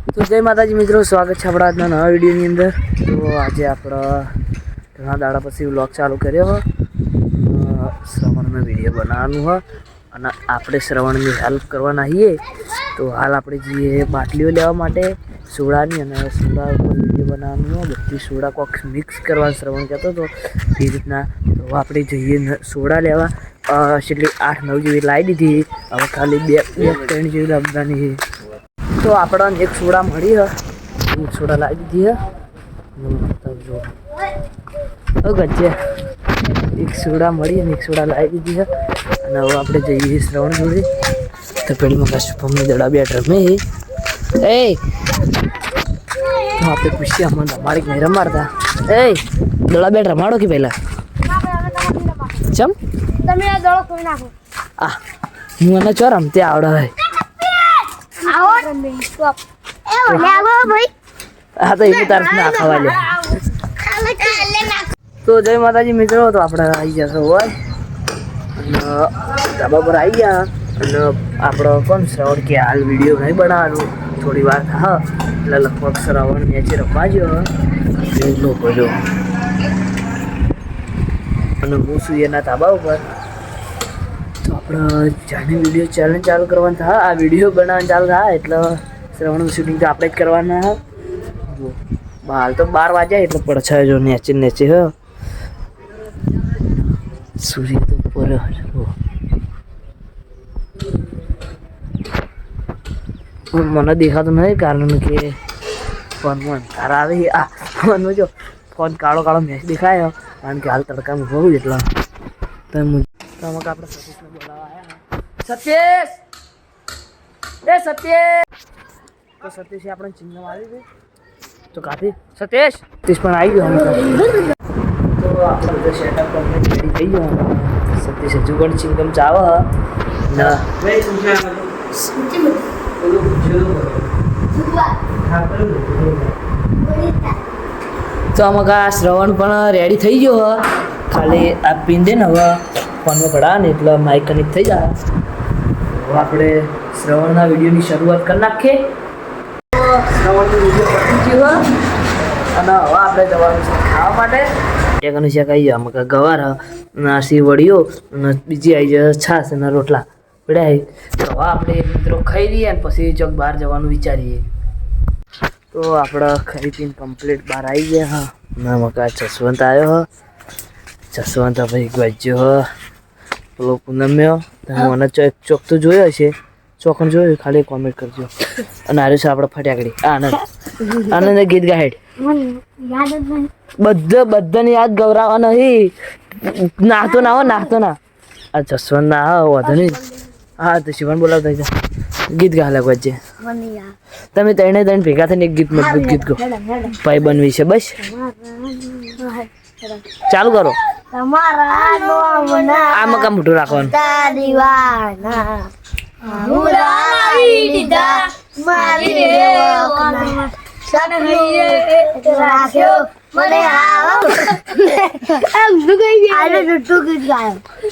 તો જય માતાજી મિત્રો, સ્વાગત છે આપણા આજના નવા વિડીયોની અંદર. તો આજે આપણે ઘણા દાડા પછી વ્લોગ ચાલુ કર્યો શ્રવણનો વિડીયો બનાવવાનું હોય અને આપણે શ્રવણની હેલ્પ કરવાના છીએ. તો હાલ આપણે જઈએ બાટલીઓ લેવા માટે સોડાની, અને સોડા ઉપર વિડીયો બનાવવાનું હોય. બધી સોડા કોક મિક્સ કરવા શ્રવણ કહેતો હતો એ રીતના. તો આપણે જઈએ સોડા લેવા. છેલ્લી 8-9 જેવી લાવી દીધી, હવે ખાલી 2-3 જેવી લાવવાની. તો આપણને એક સોડા મળી એક સોડા લાવી દીધી ગજે એક સોડા મળી અને એક સોડા લાવી દીધી અને હવે આપણે જઈએ શ્રવણ જોડે. તો પેલી મકા શુભમને દડા બેટ રમે એ આપણે પૂછીએ અમને અમારી નહીં રમાડતા. એ દડા બેટ રમાડો કે પહેલા ચમ તમે આ દડો કોઈ નાખો. હું એને ચો રમતે આવડે હા તો એવું તાર ના ખાવા લે. તો જય માતાજી મિત્રો, તો આપણે આવી જશે હોય અને ધાબા પર આવી ગયા. અને આપણો કોણ શ્રવણ કે હાલ વિડીયો નહીં બનાવવાનું, થોડી વાર હા એટલે લગભગ શ્રવણ મેચે રમવા ગયો લોકો જો. અને હું છું એના ધાબા ઉપર. તો આપણે જાણે વિડીયો ચેલેન્જ ચાલુ કરવાનું થાય, આ વિડીયો બનાવવાનું ચાલુ થાય એટલે શ્રવણનું શૂટિંગ તો આપણે જ કરવાના હા. હાલ તો 12 વાગ્યા એટલે પડછાયો જો નેચે નેચે હ સૂર્ય તો ઉપર મને દેખાતું નહીં કારણ કે ફોનમાં તારા આવે. ફોનમાં જો ફોન કાળો કાળો મેચ દેખાય કારણ કે હાલ તડકામાં હોવું એટલા. તમે આપણે સતીશને બોલાવવા આવ્યા. સતીશ તો સતીશ આપણે ચિંગમ આવી ગઈ તો કાફી સતીશ પણ આવી ગયો. તો આપણે બધો સેટઅપ કમ્પ્લીટ રેડી થઈ ગયો. સતીશ હજુ પણ ચિંગમ ચાવે ના તો આમાં કા શ્રવણ પણ રેડી થઈ ગયો હ. ખાલી આ પીંદે ને હવે ફોનમાં પડા ને એટલે માઇક કનેક્ટ થઈ જાય. હવે આપણે શ્રવણના વિડીયોની શરૂઆત કરી નાખીએ. શ્રવણનો વિડીયો પતી ગયો અને હવે આપણે જવાનું છે ખાવા માટે. એક અનુષ્યા કહી જાય આમાં ગવાર નાસી વડીઓ અને બીજી આવી જાય છાશ અને રોટલા પડ્યા. તો હવે આપણે મિત્રો ખાઈ લઈએ અને પછી ચોક બહાર જવાનું વિચારીએ. તો આપણે ખાઈ પીને કમ્પ્લીટ બહાર આવી ગયા હા. ના મકા જસવંત આવ્યો હ. જસવંત ભાઈ ગવાજ્યો હ. પેલો પૂનમ્યો તમે મને ચોક તો જોયો હશે, ચોકન જોયું ખાલી કોમેન્ટ કરજો. અને આર્યું છે આપણે ફટાકડી આનંદ ગીત ગાહેડ બધાને યાદ ગૌરાવા નહીં. નાહતો ના હો નાહતો ના. આ જસવંત ના હા વધુ નહીં. હા તો શિવન બોલાવતા ગીત ગા લાગવા છે. તમે ત્રણે ભેગા થઈને એક ગીત મજબૂત ગીત ગો ભાઈ બનવી છે બસ ચાલુ કરો. આમાં કામ મોટું રાખવાનું.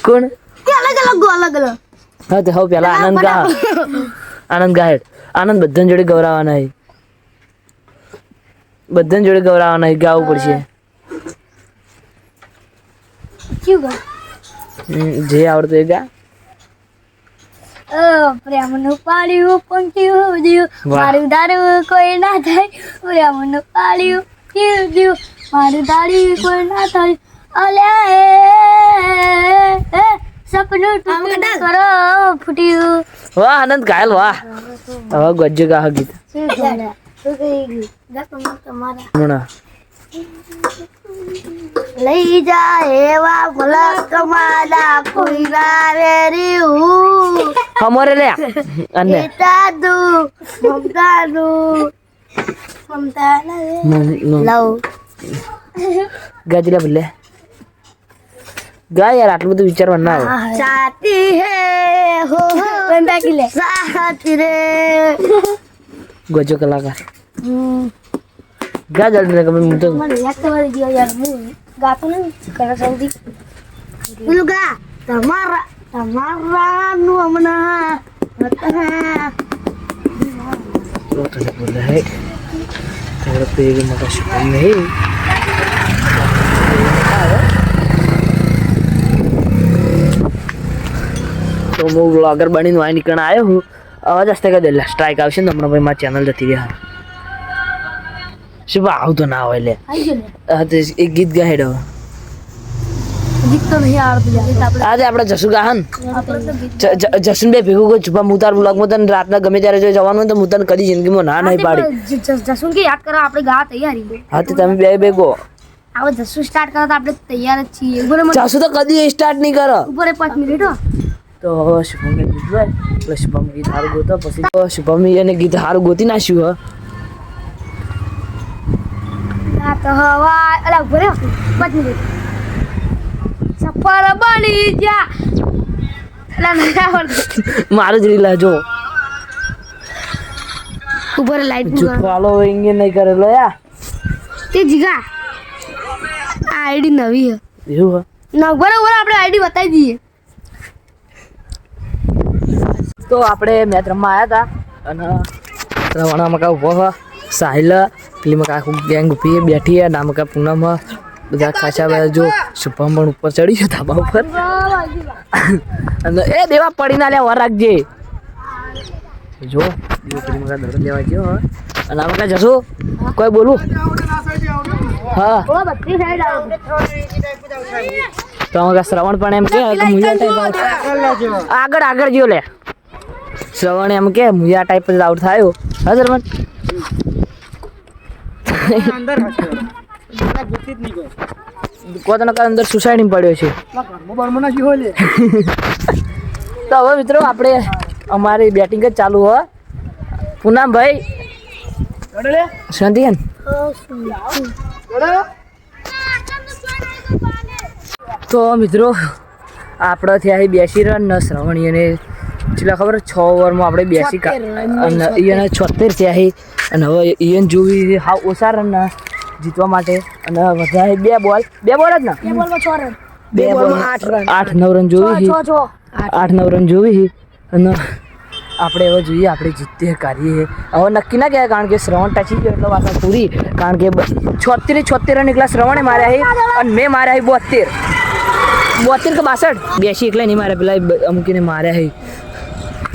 કોણ હા તો હવે પેલા આનંદ ગાહેડ આનંદ બધાને જોડે ગૌરાવાના ગાવું પડશે. જે આવડતું એ ગા. પ્રેમનું પાળ્યું પંક્યું દિયું મારું દારૂ કોઈ ના થાય. પ્રેમનું પાળ્યું દિયું મારું દારૂ કોઈ ના થાય. અલ્યા સપનું કરો ફૂટ્યું. વાહ આનંદ ઘાયલ વાહ. હવે ગજ્જુ ગા ગીત લઈ જા એવા ભલક માલા કોઈ ના રેવું હમરે લે અને તાદુ મમતાદુ લવ ગાજરા બોલે ગા યાર આટલું બધું વિચારવા ના આવે. સાથી હે હો બંદા કિલે સાથી રે ગજો કલાકાર ગા જલ્દી ને કમે મુતો મને યાદ કરી દિયો યાર. હું ગાતો નહીં કરા સૌદી પેલું ગા તમારા નું હમણાં तो तुझे बोला है तेरे पे मका शुक्र नहीं तो હું વ્લોગર બનીને વાય નીકળને આવ્યો હું અવાજ હસ્તે કરી દે સ્ટ્રાઇક આવશે ને હમણાં ભાઈ મારી ચેનલ જતી રહ્યા શું આવું તો ના હોય લે આવી ગયો ને હા તો એક ગીત ગાહેડ હવે ગીત તો નહીં આવડતું ગીત આપણે આજે આપણે જસુ ગાહન આપણે તો ગીત જસુન બે ભેગું કોઈ છુપા મુતાર વ્લોગમાં તને રાતના ગમે ત્યારે જો જવાનું હોય તો હું તને કદી જિંદગીમાં ના નહીં પાડી જસુન કે યાદ કરો આપણે ગા તૈયારી હા તો તમે બે ભેગો આપણે જસુન સ્ટાર્ટ કરો તો આપણે તૈયાર જ છીએ ઉપર જસુ તો કદી સ્ટાર્ટ નહીં કરો ઉપર 5 મિનિટ હો તો હવે શુભમ ગીત ગાય એટલે શુભમ ગીત સારું ગોતો પછી તો શુભમ એને ગીત સારું ગોતી નાખ્યું આ તો હવા અલા ઉપર 5 મિનિટ સફર બની જા અલા નહીં આવડતું મારું જ રીલા જો ઉપર લાઈટ જુફાલો ઇંગે નહીં કરેલો યા તે જીગા આ આઈડી નવી હે એવું ના બરાબર આપણે આઈડી બતાવી દઈએ તો આપણે મેચ રમવા આવ્યા હતા અને રવાણામાં કા ઉભો સાહિલ પેલીમાં કાકુ ગેંગ ઊભી બેઠી છે નામકા પૂનમ બધા ખાસા બધા જો શુભમ પણ ઉપર ચડી ગયો ધાબા ઉપર અને એ દેવા પડી ના લે વર રાખજે જો દેવા પેલીમાં કા દર્દ લેવા ગયો અને આમાં કા જશો કોઈ બોલું હા ઓ બત્રી સાઈડ આવો તો આમાં કા શ્રવણ પણ એમ કે મુયા ટાઈપ આગળ આગળ જો લે શ્રવણ એમ કે મુયા ટાઈપ જ આઉટ થયો હા શ્રવણ કોતના અંદર સુસાઇડ પડ્યો છે તો હવે મિત્રો આપણે અમારી બેટિંગ જ ચાલુ હો પૂનમભાઈ શાંતિ તો મિત્રો આપણે થયા 82 રન ને શ્રવણીને કેટલા ખબર 6 ઓવરમાં આપણે 82 અને એને 76 થયા અને હવે ઈયન જોવી હાવ ઓછા રન જીતવા માટે અને વધારે બે બોલ જ ને 2 બોલમાં 6 રન બે બોલમાં 8 9 રન જોવી 8 9 રન જોવી અને આપણે હવે જોઈએ આપણે જીતીએ કાઢીએ હવે નક્કી ના કહેવાય કારણ કે શ્રવણ ટચી ગયો એટલે વાત પૂરી કારણ કે 76 રન એકલા શ્રવણે માર્યા છે અને મેં માર્યા છે 72 કે 62 82 એટલે નહીં માર્યા પેલા અમુકીને માર્યા છે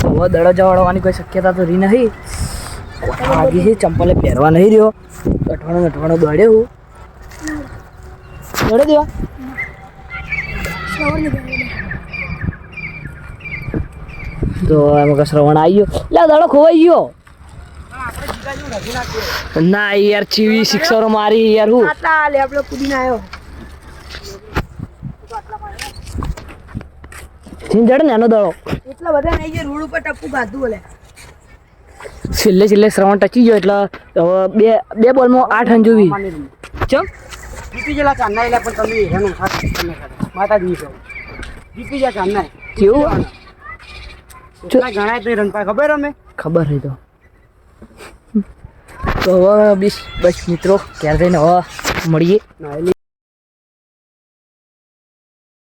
હવે દડો જવાડવાની કોઈ શક્યતા તો રહી નહીં આગે છે ચંપલે પહેરવા નહીં રહ્યો અઠવાણું દોડ્યો હું દોડે દેવા તો એમાં શ્રવણ આવી ગયો લે દડો ખોવાઈ ગયો ના યાર ચીવી સિક્સરો મારી યાર હું લે આપણે કુદીને આવ્યો ચીંજડ ને એનો દડો એટલા બધા નહીં રોડ ઉપર ટપ્પુ ગાધું બોલે છેલ્લે શ્રવણ ટચી ગયો એટલે હવે બે બોલમાં 8 રન જોવી ચમ જીતી ગયેલા ચાંદના એટલે પણ તમે એનું સાથ માતાજી છો જીતી ગયા ચાંદના કેવું કેટલા ગણાય તો રન પાય ખબર અમે ખબર હે તો હવે બસ મિત્રો ક્યારે જઈને હવે મળીએ